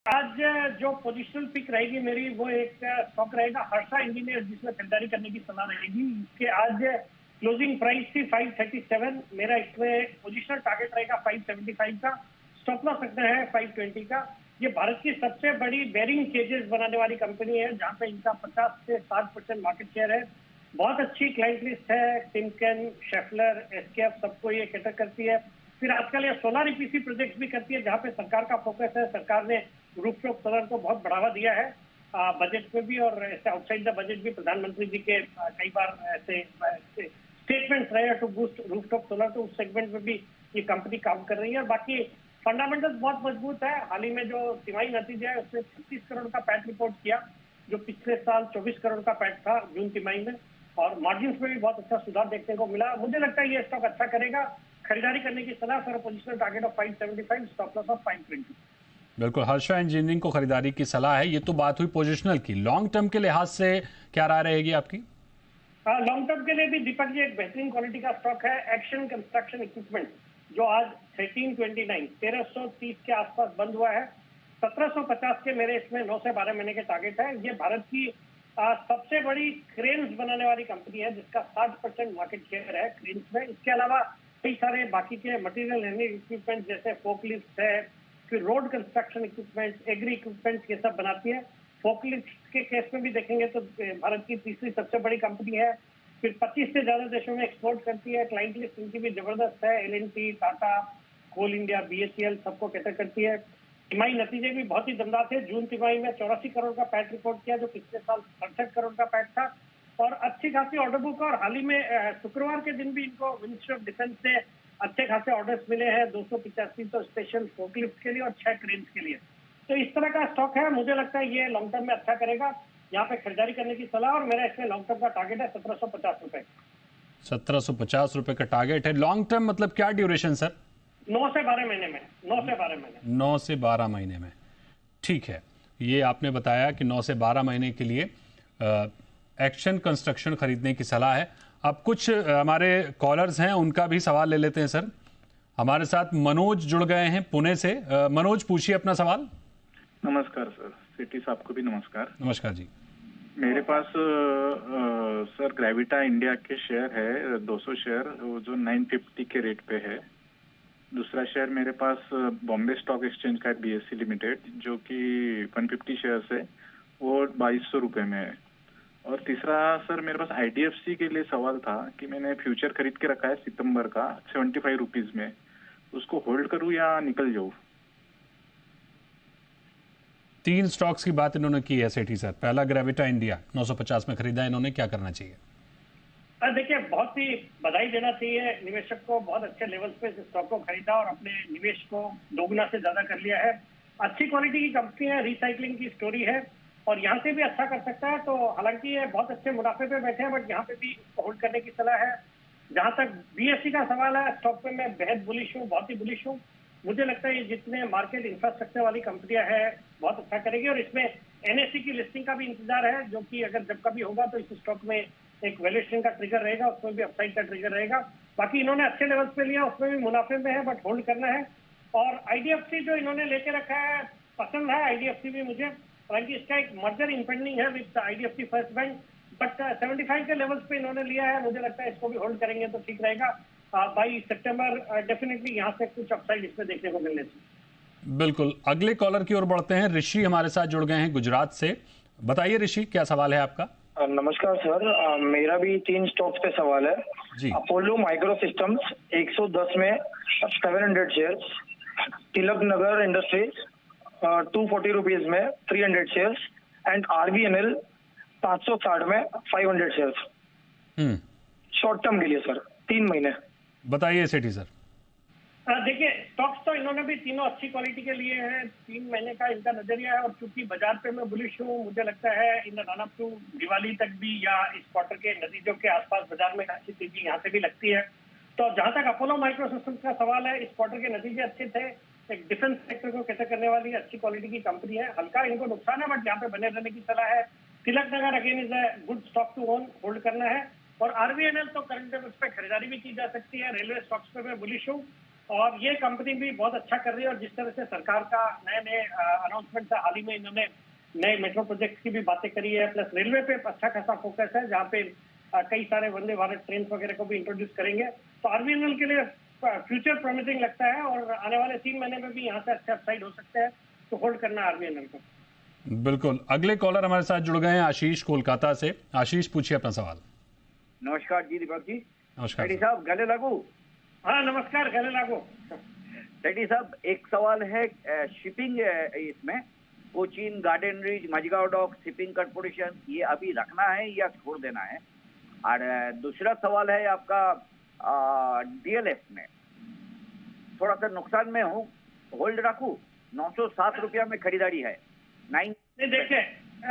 आज जो positional pick रहेगी मेरी, वो एक स्टॉक रहेगा हर्षा इंजीनियर, जिसमें खरीदारी करने की सलाह रहेगी। इसके आज क्लोजिंग प्राइस थी 537। मेरा इसमें पोजिशनल टारगेट रहेगा 575 का। स्टॉप लॉस रखना है 520 का। ये भारत की सबसे बड़ी बेरिंग केजेस बनाने वाली कंपनी है, जहां पे इनका 50 से 60% मार्केट शेयर है। बहुत अच्छी क्लाइंट लिस्ट है, टिमकेन, शेफलर, एसकेएफ, सबको ये कैटर करती है। फिर आजकल ये सोलर ईपीसी प्रोजेक्ट भी करती है, जहां पे सरकार का फोकस है। सरकार ने रूफटॉप सोलर को बहुत बढ़ावा दिया है बजट में भी, और ऐसे आउटसाइड द बजट भी प्रधानमंत्री जी के कई बार ऐसे स्टेटमेंट्स रहे टू बूस्ट रूफटॉप सोलर। तो उस सेगमेंट में भी ये कंपनी काम कर रही है। और बाकी फंडामेंटल्स बहुत मजबूत है। हाल ही में जो तिमाही नतीजा है, उसने 36 करोड़ का पैट रिपोर्ट किया, जो पिछले साल 24 करोड़ का पैट था जून तिमाही में। और मार्जिन में भी बहुत अच्छा सुधार देखने को मिला। मुझे लगता है ये स्टॉक अच्छा करेगा। खरीदारी करने की सलाह for positional target of 575, stop loss of 520। बिल्कुल, हर्षा इंजीनियरिंग को खरीदारी की सलाह है। ये तो बात हुई पोजिशनल की। लॉन्ग टर्म के लिहाज से क्या राय रहेगी आपकी? लॉन्ग टर्म के लिए भी दीपक जी एक बेहतरीन क्वालिटी का स्टॉक है एक्शन कंस्ट्रक्शन इक्विपमेंट, जो आज 1330 के आसपास बंद हुआ है। 1750 के मेरे इसमें 9 से 12 महीने के टारगेट है। ये भारत की सबसे बड़ी क्रेन्स बनाने वाली कंपनी है, जिसका 60% मार्केट शेयर है क्रेन्स में। इसके अलावा कई सारे बाकी के मटेरियल हैंडलिंग इक्विपमेंट जैसे फोकलिफ्ट है, फिर road construction equipment, agri equipment, ये सब बनाती है। फोकलिफ्ट के केस में भी देखेंगे तो भारत की तीसरी सबसे बड़ी कंपनी है। फिर 25 से ज्यादा देशों में एक्सपोर्ट करती है। क्लाइंट लिस्ट इनकी भी जबरदस्त है। एलएनटी, टाटा, कोल इंडिया, बीएचईएल सबको कैटर करती है। तिमाही नतीजे भी बहुत ही दमदार थे। जून तिमाही में 84 करोड़ का पैट रिपोर्ट किया, जो पिछले साल 67 करोड़ का पैट था। और अच्छी खासी ऑर्डर बुक। और हाल ही में शुक्रवार के दिन भी इनको मिनिस्ट्री ऑफ डिफेंस से अच्छे खासे ऑर्डर्स मिले हैं, 285 तो स्पेशल फोकलिफ्ट के लिए और 6 क्रेन्स के लिए। तो इस तरह का स्टॉक है। मुझे लगता है ये लॉन्ग टर्म में अच्छा करेगा। यहाँ पे खरीदारी करने की सलाह। और मेरा इसमें लॉन्ग टर्म का टारगेट है 1750 रुपए। 1750 रुपए का टारगेट है। लॉन्ग टर्म मतलब क्या ड्यूरेशन सर? 9 से 12 महीने में। 9 से 12 महीने। 9 से 12 महीने में, ठीक है। ये आपने बताया कि 9 से 12 महीने के लिए एक्शन कंस्ट्रक्शन खरीदने की सलाह है। अब कुछ हमारे कॉलर्स हैं, उनका भी सवाल ले लेते हैं सर। हमारे साथ मनोज जुड़ गए हैं पुणे से। मनोज, पूछिए अपना सवाल। नमस्कार सर, सिटी साहब को भी नमस्कार। नमस्कार जी। मेरे पास सर ग्रेविटा इंडिया के शेयर है 200 शेयर, वो जो 950 के रेट पे है। दूसरा शेयर मेरे पास बॉम्बे स्टॉक एक्सचेंज का है, बीएससी लिमिटेड, जो कि 150 शेयर है, वो 2200 रुपये में है। और तीसरा सर मेरे पास आईडीएफसी के लिए सवाल था कि मैंने फ्यूचर खरीद के रखा है सितंबर का 75 रुपीज में, उसको होल्ड करूं या निकल जाऊं? 3 स्टॉक्स की बात इन्होंने की है सेठी सर। पहला ग्रेविटा इंडिया 950 में खरीदा, इन्होंने क्या करना चाहिए? देखिए, बहुत ही बधाई देना चाहिए निवेशक को। बहुत अच्छे लेवल्स पे इस स्टॉक को खरीदा और अपने निवेश को दोगुना से ज्यादा कर लिया है। अच्छी क्वालिटी की कंपनी है, रिसाइकलिंग की स्टोरी है, और यहाँ से भी अच्छा कर सकता है। तो हालांकि ये बहुत अच्छे मुनाफे पे बैठे हैं, बट यहाँ पे भी होल्ड करने की सलाह है। जहां तक बीएससी का सवाल है, स्टॉक पे मैं बेहद बुलिश हूँ, बहुत ही बुलिश हूँ। मुझे लगता है ये जितने मार्केट इंफ्रास्ट्रक्चर वाली कंपनियां हैं बहुत अच्छा करेगी। और इसमें एनएससी की लिस्टिंग का भी इंतजार है, जो कि अगर जब कभी होगा तो इस स्टॉक में एक वैल्यूएशन का ट्रिगर रहेगा, उसमें भी अपसाइड का ट्रिगर रहेगा। बाकी इन्होंने अच्छे लेवल्स पे लिया, उसमें भी मुनाफे में है, बट होल्ड करना है। और आईडीएफसी जो इन्होंने लेके रखा है, पसंद है आईडीएफसी भी मुझे। हालांकि इसका एक मर्जर इंपेंडिंग है with IDFC first bank, but 75 के लेवल्स पे इन्होंने लिया है। मुझे लगता है इसको भी होल्ड करेंगे तो ठीक रहेगा। बाई सितंबर डेफिनेटली यहाँ से कुछ अपसाइड इसमें देखने को मिलने चाहिए। बिल्कुल। अगले कॉलर की ओर बढ़ते हैं। ऋषि हमारे साथ जुड़ गए हैं गुजरात से। बताइए ऋषि, क्या सवाल है आपका? नमस्कार सर, मेरा भी 3 स्टॉक्स पे सवाल है जी। अपोलो माइक्रो सिस्टम्स 110 में 700 shares, Tilak Nagar industries 240 rupees में 300 शेयर्स, एंड आरबीएनएल 560 में 500 शेयर्स। शॉर्ट टर्म के लिए सर 3 महीने। बताइए सेठी सर। देखिए, स्टॉक्स तो इन्होंने भी तीनों अच्छी क्वालिटी के लिए हैं। 3 महीने का इनका नजरिया है। और चूंकि बाजार पे मैं बुलिश हूँ, मुझे लगता है इन रन अप टू दिवाली तक भी या इस क्वार्टर के नतीजों के आसपास बाजार में अच्छी तेजी यहाँ से भी लगती है। तो जहां तक अपोलो माइक्रो सिस्टम्स का सवाल है, इस क्वार्टर के नतीजे अच्छे थे। एक डिफेंस सेक्टर को कैटर करने वाली अच्छी क्वालिटी की कंपनी है। हल्का इनको नुकसान है, बट यहाँ पे बने रहने की सलाह है। Tilak Nagar again is a good stock to own, hold करना है। और आरबीएनएल तो करंट लेवल्स पे खरीदारी भी की जा सकती है। रेलवे स्टॉक्स पे मैं बुलिश हूँ। और ये कंपनी भी बहुत अच्छा कर रही है। और जिस तरह से सरकार का नए नए अनाउंसमेंट है, हाल ही में इन्होंने नए मेट्रो प्रोजेक्ट की भी बातें करी है, प्लस रेलवे पे अच्छा खासा फोकस है, जहाँ पे कई सारे वंदे भारत ट्रेन वगैरह को भी इंट्रोड्यूस करेंगे। तो आरबीएनएल के लिए फ्यूचर प्रॉमिसिंग लगता है और आने वाले 3 महीने में भी यहाँ से अच्छे अपसाइड हो सकते हैं, तो होल्ड करना आरबीएनएल को। बिल्कुल। अगले कॉलर हमारे साथ जुड़ गए हैं आशीष कोलकाता से। आशीष, पूछिए अपना सवाल। नमस्कार जी दीपक जी। नमस्कार रेड्डी सर। साहब गले लागू। हाँ नमस्कार, गले लागू। रेड्डी साहब एक सवाल है शिपिंग इसमें कोचीन, गार्डन रीच, मजगांव डॉक, शिपिंग कॉर्पोरेशन, ये अभी रखना है या छोड़ देना है? और दूसरा सवाल है आपका डीएलएफ में थोड़ा सा नुकसान में हूँ, होल्ड रखूं? 907 रुपया में खरीदारी है।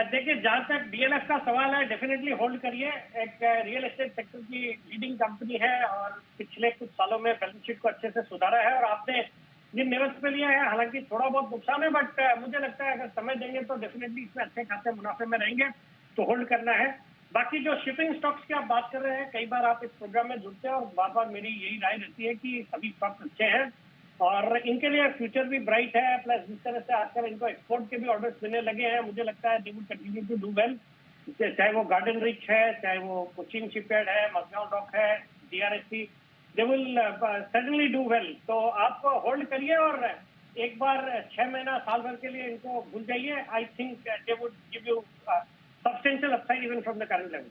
देखिए जहां तक डीएलएफ का सवाल है, डेफिनेटली होल्ड करिए। एक रियल एस्टेट सेक्टर की लीडिंग कंपनी है और पिछले कुछ सालों में बैलेंस शीट को अच्छे से सुधारा है और आपने जिन निवेश पे लिया है, हालांकि थोड़ा बहुत नुकसान है, बट मुझे लगता है अगर समय देंगे तो डेफिनेटली इसमें अच्छे खासे मुनाफे में रहेंगे, तो होल्ड करना है। बाकी जो शिपिंग स्टॉक्स की आप बात कर रहे हैं, कई बार आप इस प्रोग्राम में जुड़ते हैं और बार बार मेरी यही राय रहती है कि सभी स्टॉक्स अच्छे हैं और इनके लिए फ्यूचर भी ब्राइट है। प्लस जिस तरह से आजकल इनको एक्सपोर्ट के भी ऑर्डर्स मिलने लगे हैं, मुझे लगता है they will continue to do well. चाहे वो गार्डन रिच है, चाहे वो कोचीन शिपयार्ड है, मजगांव डॉक है, DRSC, they will suddenly do well. तो आप होल्ड करिए और एक बार 6 महीना साल भर के लिए इनको भूल जाइए। I think they would give you substantial upside even from the current level.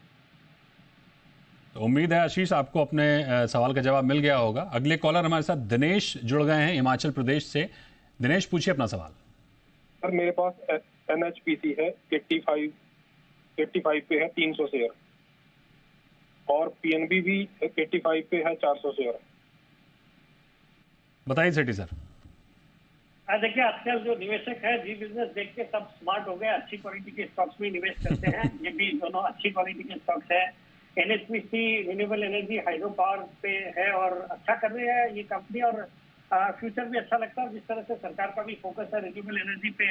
तो उम्मीद है आशीष आपको अपने सवाल का जवाब मिल गया होगा। अगले कॉलर हमारे साथ दिनेश जुड़ गए हैं हिमाचल प्रदेश से। दिनेश, पूछिए अपना सवाल। सर मेरे पास एनएचपीसी है 85 पे है 300 शेयर और पीएनबी भी 85 पे है 400 शेयर। बताइए सेठी सर। देखिए आजकल जो निवेशक है जी बिजनेस देख के सब स्मार्ट हो गए, अच्छी क्वालिटी के स्टॉक्स में निवेश करते हैं। ये भी दोनों अच्छी क्वालिटी के स्टॉक्स है। NHPC renewable energy hydro power पे है और अच्छा कर रही है ये कंपनी और फ्यूचर भी अच्छा लगता है। जिस तरह से सरकार का भी फोकस है रिन्यूएबल एनर्जी पे,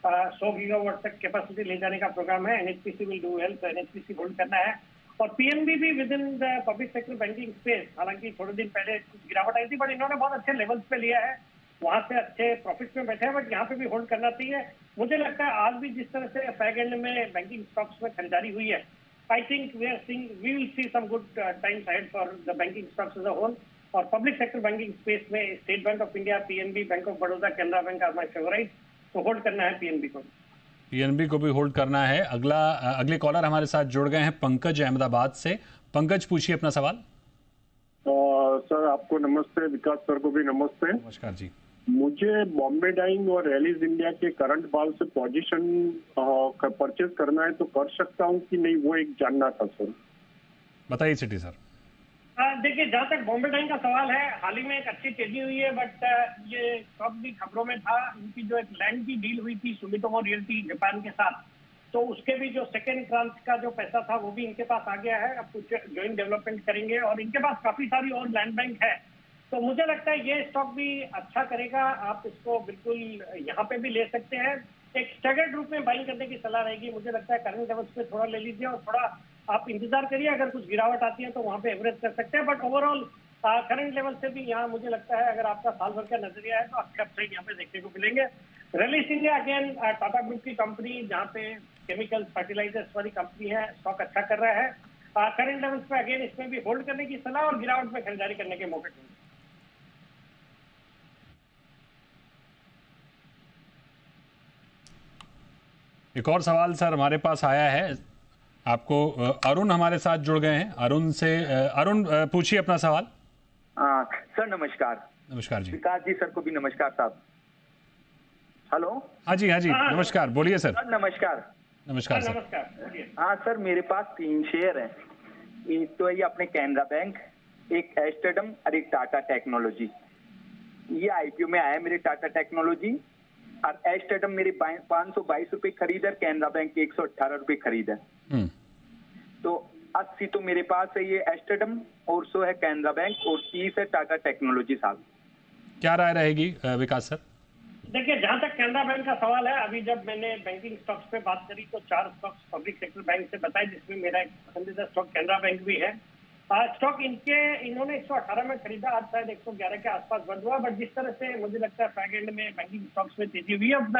100 गीगावाट तक कैपेसिटी ले जाने का प्रोग्राम है। एनएचपीसी विल डू वेल, तो एनएचपीसी होल्ड करना है। और पीएनबी भी with in the public sector banking space, हालांकि थोड़े दिन पहले कुछ गिरावट आई थी, बट इन्होंने बहुत अच्छे लेवल्स पे लिया है, वहां से अच्छे प्रॉफिट्स में बैठे हैं, बट यहाँ पे भी होल्ड करना चाहिए। मुझे लगता है आज भी जिस तरह से बैक एंड में बैंकिंग स्टॉक्स में खरीदारी हुई है, I think we will see some good times ahead for the banking stocks as a whole. और पब्लिक सेक्टर बैंकिंग स्पेस में State Bank of India, PNB, Bank of Baroda, Canara Bank are my favourite, तो hold करना है PNB को। PNB को भी hold करना है। अगले कॉलर हमारे साथ जुड़ गए हैं पंकज अहमदाबाद से। पंकज, पूछिए अपना सवाल। सर आपको नमस्ते, विकास सर को भी नमस्ते। नमस्कार जी। मुझे बॉम्बे डाइंग और रैलीज इंडिया के करंट भाव से पोजीशन परचेज करना है, तो कर सकता हूं कि नहीं, वो एक जानना था सर। बताइए सिटी सर। देखिए जहां तक बॉम्बे डाइंग का सवाल है, हाल ही में एक अच्छी तेजी हुई है, बट ये स्टॉक भी खबरों में था। इनकी जो एक लैंड की डील हुई थी सुमिटोमो रियल्टी जापान के साथ, तो उसके भी जो सेकेंड ट्रांच का जो पैसा था वो भी इनके पास आ गया है। अब कुछ ज्वाइंट डेवलपमेंट करेंगे और इनके पास काफी सारी और लैंड बैंक है, तो मुझे लगता है ये स्टॉक भी अच्छा करेगा। आप इसको बिल्कुल यहाँ पे भी ले सकते हैं। एक स्टैगर्ड रूप में बाइंग करने की सलाह रहेगी। मुझे लगता है करंट लेवल्स पे थोड़ा ले लीजिए और थोड़ा आप इंतजार करिए, अगर कुछ गिरावट आती है तो वहाँ पे एवरेज कर सकते हैं, बट ओवरऑल करंट लेवल से भी यहाँ मुझे लगता है अगर आपका साल भर का नजरिया है तो अच्छे अपसाइड यहाँ पे देखने को मिलेंगे। Reliance India again Tata group की कंपनी, जहाँ पे केमिकल फर्टिलाइजर्स वाली कंपनी है, स्टॉक अच्छा कर रहा है। करंट लेवल्स पे अगेन इसमें भी होल्ड करने की सलाह और गिरावट में खरीदारी करने के मौके ढूंढें। एक और सवाल सर हमारे पास आया है आपको। अरुण हमारे साथ जुड़ गए हैं। अरुण पूछिए अपना सवाल। सर नमस्कार। नमस्कार जी। विकास जी सर को भी नमस्कार साहब। हेलो। हाँ जी नमस्कार, बोलिए सर। नमस्कार। नमस्कार सर। नमस्कार। हाँ सर, मेरे पास 3 शेयर हैं। एक तो है ये अपने कैनरा बैंक, एक एस्टेडम और एक टाटा टेक्नोलॉजी। ये आईपीओ में आया मेरे टाटा टेक्नोलॉजी, और एस्टेडम मेरे 522 रुपए खरीद है, कैनरा बैंक 118 रुपए खरीद है। तो 80 तो मेरे पास है ये एस्टेडम, और 100 है कैनरा बैंक, और 30 है टाटा टेक्नोलॉजी साहब। क्या राय रहेगी विकास सर? देखिए जहां तक कैनरा बैंक का सवाल है, अभी जब मैंने बैंकिंग स्टॉक्स पे बात करी तो 4 स्टॉक्स पब्लिक सेक्टर बैंक से बताए, जिसमें मेरा एक पसंदीदा स्टॉक कैनरा बैंक भी है। स्टॉक इन्होंने 118 में खरीदा, आज शायद 111 के आसपास बंद हुआ। बट जिस तरह से मुझे लगता है फ्रैग एंड में बैंकिंग स्टॉक्स में तेजी हुई है, अब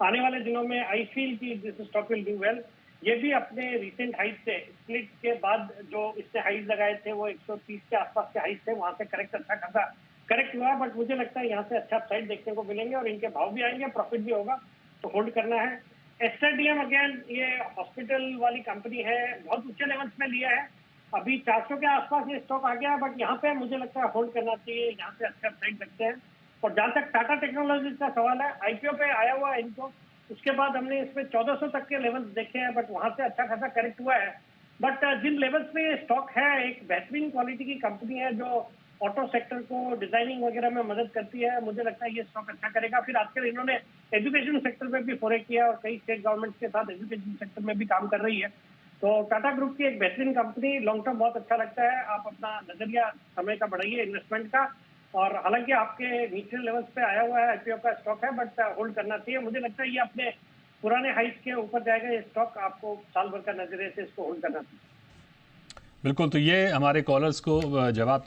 आने वाले दिनों में आई फील कि this stock will do well. ये भी अपने रिसेंट हाइट से, स्प्लिट के बाद जो इससे हाइट लगाए थे वो 130 के आसपास के हाइट थे, वहां से करेक्ट अच्छा खासा करेक्ट हुआ। बट मुझे लगता है यहाँ से अच्छा साइड देखने को मिलेंगे और इनके भाव भी आएंगे, प्रॉफिट भी होगा, तो होल्ड करना है। एस्टरडीएम अगेन ये हॉस्पिटल वाली कंपनी है, बहुत ऊंचे लेवल्स में लिया है, अभी 400 के आसपास ये स्टॉक आ गया। बट यहाँ पे मुझे लगता है होल्ड करना चाहिए, यहाँ से अच्छा साइड रखते हैं। और जहां तक टाटा टेक्नोलॉजीज का सवाल है, आईपीओ पे आया हुआ है इनको, उसके बाद हमने इसमें 1400 तक के लेवल्स देखे हैं, बट वहां से अच्छा खासा करेक्ट हुआ है। बट जिन लेवल्स पे ये स्टॉक है, एक बेहतरीन क्वालिटी की कंपनी है जो ऑटो सेक्टर को डिजाइनिंग वगैरह में मदद करती है, मुझे लगता है ये स्टॉक अच्छा करेगा। फिर आजकल इन्होंने एजुकेशन सेक्टर में भी फोरे किया और कई स्टेट गवर्नमेंट के साथ एजुकेशन सेक्टर में भी काम कर रही है। तो टाटा ग्रुप की एक बेहतरीन कंपनी, लॉन्ग टर्म बहुत अच्छा लगता है। आप अपना नजरिया समय का बढ़ाइए इन्वेस्टमेंट का, और हालांकि आपके नीचे लेवल्स पे आया हुआ है आईपीओ का स्टॉक है, बट होल्ड करना चाहिए। मुझे लगता है ये अपने पुराने हाइट के ऊपर जाएगा ये स्टॉक, आपको साल भर का नजरिए से इसको होल्ड करना चाहिए। बिल्कुल, तो ये हमारे कॉलर्स को जवाब